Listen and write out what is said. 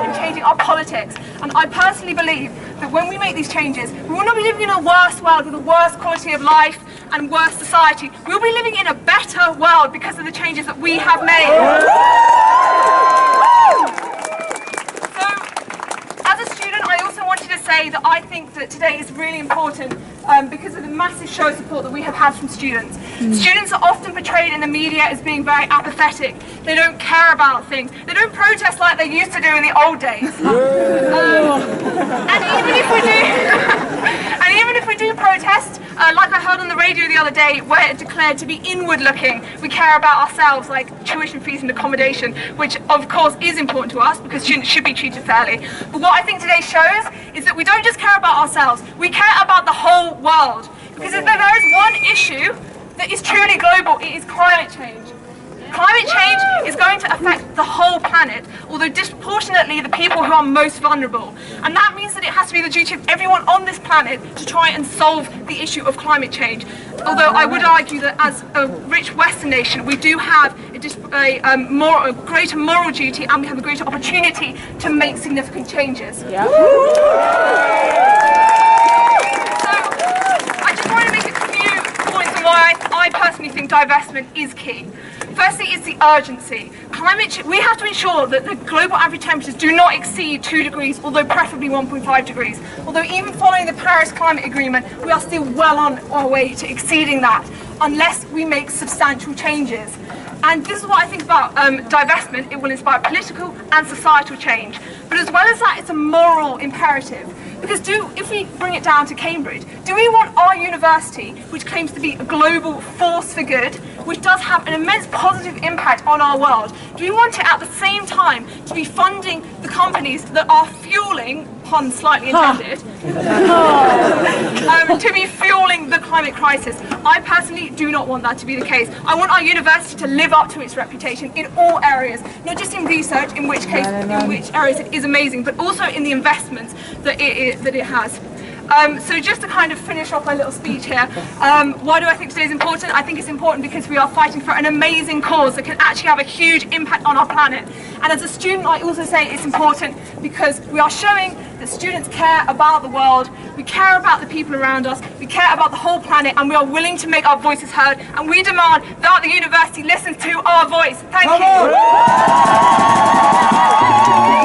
And changing our politics. And I personally believe that when we make these changes, we will not be living in a worse world with a worse quality of life and worse society. We'll be living in a better world because of the changes that we have made. I also wanted to say that I think that today is really important because of the massive show of support that we have had from students. Students are often portrayed in the media as being very apathetic. They don't care about things. They don't protest like they used to do in the old days. And even if we do protest, like I heard on the radio the other day, where it declared to be inward-looking, we care about ourselves, like tuition fees and accommodation, which of course is important to us because students should be treated fairly. But what I think today shows is that we don't just care about ourselves, we care about the whole world. Because if there is one issue that is truly global, it is climate change. Climate change is going to affect the whole planet, although disproportionately the people who are most vulnerable. And that means that it has to be the duty of everyone on this planet to try and solve the issue of climate change. Although I would argue that as a rich Western nation, we do have a greater moral duty and we have a greater opportunity to make significant changes. Yeah. So I just want to make a few points on why I personally think divestment is key. Firstly, it's the urgency. We have to ensure that the global average temperatures do not exceed 2 degrees, although preferably 1.5 degrees. Although even following the Paris Climate Agreement, we are still well on our way to exceeding that, unless we make substantial changes. And this is what I think about divestment. It will inspire political and societal change. But as well as that, it's a moral imperative. Because if we bring it down to Cambridge, do we want our university, which claims to be a global force for good, which does have an immense positive impact on our world, do we want it at the same time to be funding the companies that are fueling, pun slightly intended, to be fueling the climate crisis? I personally do not want that to be the case. I want our university to live up to its reputation in all areas, not just in research, in which areas it is amazing, but also in the investments that it has. So just to kind of finish off my little speech here, why do I think today is important? I think it's important because we are fighting for an amazing cause that can actually have a huge impact on our planet. And as a student, I also say it's important because we are showing that students care about the world, we care about the people around us, we care about the whole planet, and we are willing to make our voices heard, and we demand that the university listens to our voice. Thank you.